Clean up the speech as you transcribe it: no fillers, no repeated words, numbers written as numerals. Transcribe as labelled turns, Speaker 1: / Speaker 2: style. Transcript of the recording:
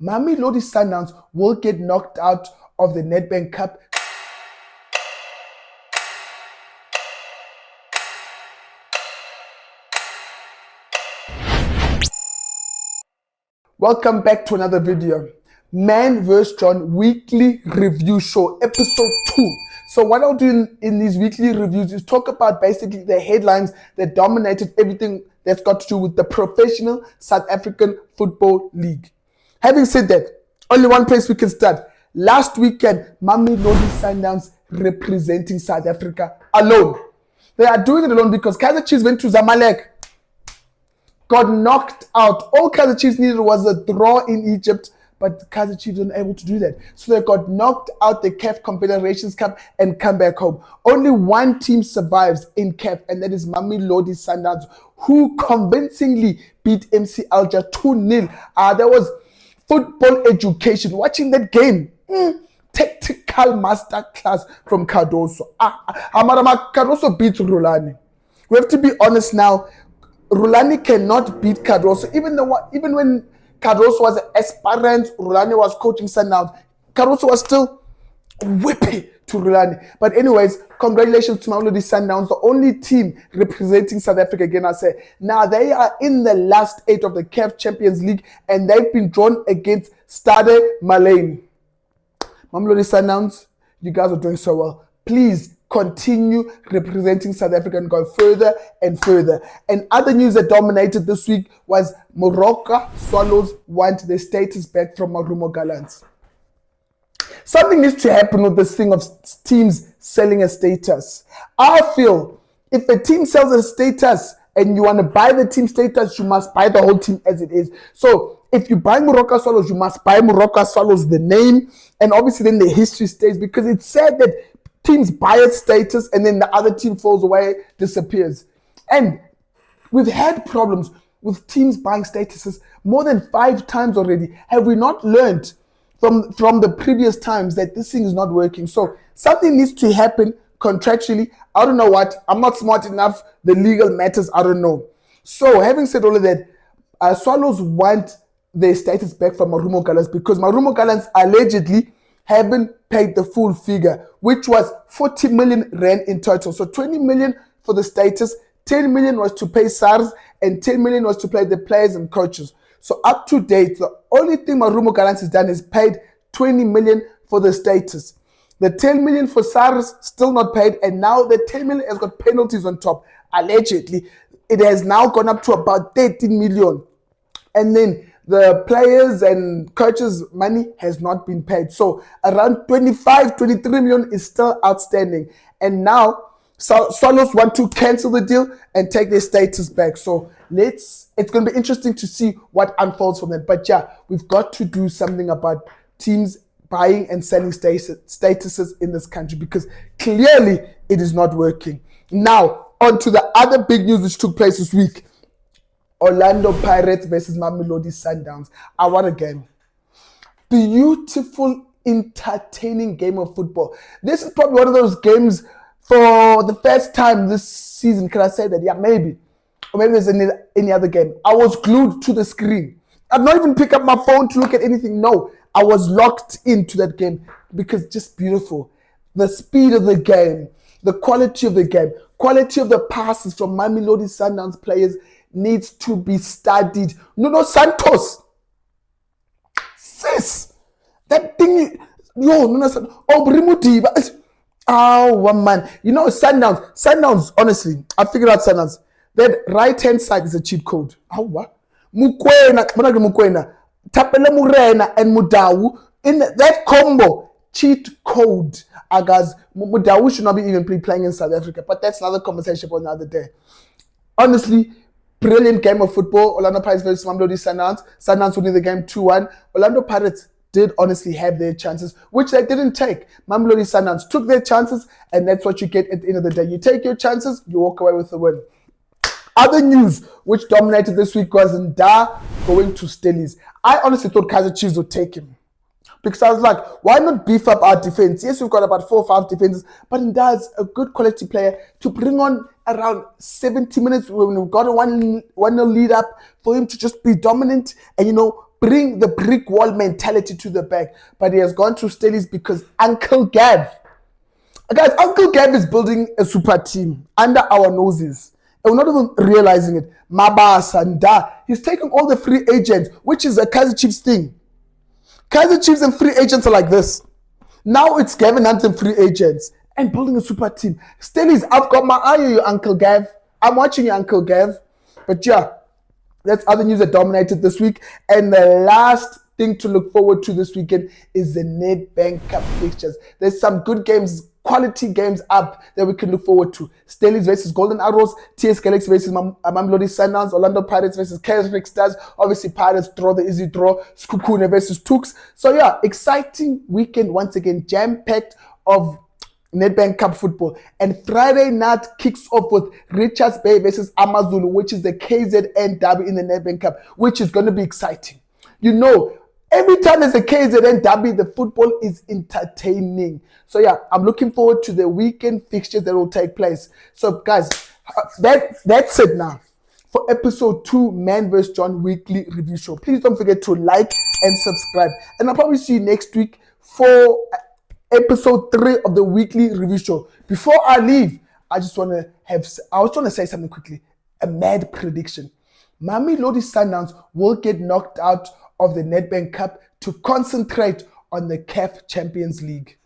Speaker 1: Mamelodi Sundowns will get knocked out of the Nedbank Cup. Welcome back to another video. Man vs. John weekly review show, episode 2. So what I'll do in these weekly reviews is talk about basically the headlines that dominated everything that's got to do with the professional South African Football League. Having said that, only one place we can start. Last weekend, Mamelodi Sundowns representing South Africa alone. They are doing it alone because Kaizer Chiefs went to Zamalek, got knocked out. All Kaizer Chiefs needed was a draw in Egypt, but Kaizer Chiefs weren't able to do that. So they got knocked out the CAF Confederations Cup and come back home. Only one team survives in CAF, and that is Mamelodi Sundowns, who convincingly beat MC Alger 2-0. There was football education. Watching that game, tactical masterclass from Cardoso. Cardoso beat Rulani. We have to be honest now. Rulani cannot beat Cardoso. Even when Cardoso was an aspirant, Rulani was coaching Sundowns, Cardoso was still whippy to Rulani. But anyways, congratulations to Mamelodi Sundowns, the only team representing South Africa again, I say. Now, they are in the last 8 of the CAF Champions League, and they've been drawn against Stade Malien. Mamelodi Sundowns, you guys are doing so well. Please continue representing South Africa and go further and further. And other news that dominated this week was Morocco Swallows want their status back from Marumo Gallants. Something needs to happen with this thing of teams selling a status. I feel if a team sells a status and you want to buy the team status, you must buy the whole team as it is. So if you buy Morocco Swallows, you must buy Morocco Swallows, the name, and obviously then the history stays, because it's said that teams buy its status and then the other team falls away, disappears. And we've had problems with teams buying statuses more than 5 times already. Have we not learned from the previous times that this thing is not working? So something needs to happen contractually. I don't know what. I'm not smart enough. The legal matters, I don't know. So having said all of that, Swallows want their status back from Marumo Gallants because Marumo Gallants allegedly haven't paid the full figure, which was 40 million rand in total. So 20 million for the status, 10 million was to pay SARS, and 10 million was to pay the players and coaches. So up to date, the only thing Marumo Gallants has done is paid 20 million for the status. The 10 million for SARS still not paid, and now the 10 million has got penalties on top. Allegedly, it has now gone up to about 13 million. And then the players and coaches' money has not been paid. So around 25, 23 million is still outstanding. And now Swallows want to cancel the deal and take their status back. So it's going to be interesting to see what unfolds from that. But yeah, we've got to do something about teams buying and selling statuses in this country, because clearly it is not working. Now, on to the other big news which took place this week. Orlando Pirates versus Mamelodi Sundowns. What a game. Beautiful, entertaining game of football. This is probably one of those games for the first time this season. Can I say that? Yeah, maybe. Or maybe there's any other game. I was glued to the screen. I'd not even pick up my phone to look at anything. No, I was locked into that game because just beautiful. The speed of the game, the quality of the game, quality of the passes from Mamelodi Sundowns players needs to be studied. Nuno Santos, sis, that thing, Nuno Santos, Brimudiba. Oh, man. You know, Sundowns, honestly, I figured out Sundowns. That right-hand side is a cheat code. Oh, what? Mukwena, Tapela Murena and Mudawu, in that combo, cheat code. Agas, Mudawu should not be even playing in South Africa, but that's another conversation for another day. Honestly, brilliant game of football. Orlando Pirates versus Mamelodi Sundowns. Sundowns winning the game 2-1. Orlando Pirates did honestly have their chances, which they didn't take. Mamelodi Sundowns took their chances, and that's what you get at the end of the day. You take your chances, you walk away with the win. Other news which dominated this week was Nda going to Stellies. I honestly thought Kaizer Chiefs would take him, because I was like, why not beef up our defense? Yes, we've got about 4 or 5 defenses, but Nda is a good quality player to bring on around 70 minutes when we've got a 1-0 lead up, for him to just be dominant and, bring the brick wall mentality to the back. But he has gone to Stellies because Uncle Gav. Guys, Uncle Gav is building a super team under our noses. And we're not even realizing it. Mabasa, Nda. He's taking all the free agents, which is a Kaiser Chiefs thing. Kaiser Chiefs and free agents are like this. Now it's Gavin Hunt and free agents and building a super team. Stellies, I've got my eye on you, Uncle Gav. I'm watching you, Uncle Gav. But yeah, that's other news that dominated this week. And the last thing to look forward to this weekend is the Nedbank Cup fixtures. There's some good games, quality games up that we can look forward to. Stellies versus Golden Arrows, TS Galaxy versus Mamelodi Sundowns, Orlando Pirates versus Fixtures. Obviously, Pirates draw the easy draw. Skukune versus Tuks. So yeah, exciting weekend once again, jam-packed of Nedbank Cup football. And Friday night kicks off with Richards Bay versus Amazulu, which is the KZN derby in the Nedbank Cup, which is going to be exciting. You know, every time there's a KZN derby, the football is entertaining. So yeah, I'm looking forward to the weekend fixtures that will take place. So guys, that's it now for episode 2, Man vs. John Weekly Review Show. Please don't forget to like and subscribe. And I'll probably see you next week for episode 3 of the weekly review show. Before I leave, I was trying to say something quickly. A mad prediction. Mamelodi Sundowns will get knocked out of the Nedbank Cup to concentrate on the CAF Champions League.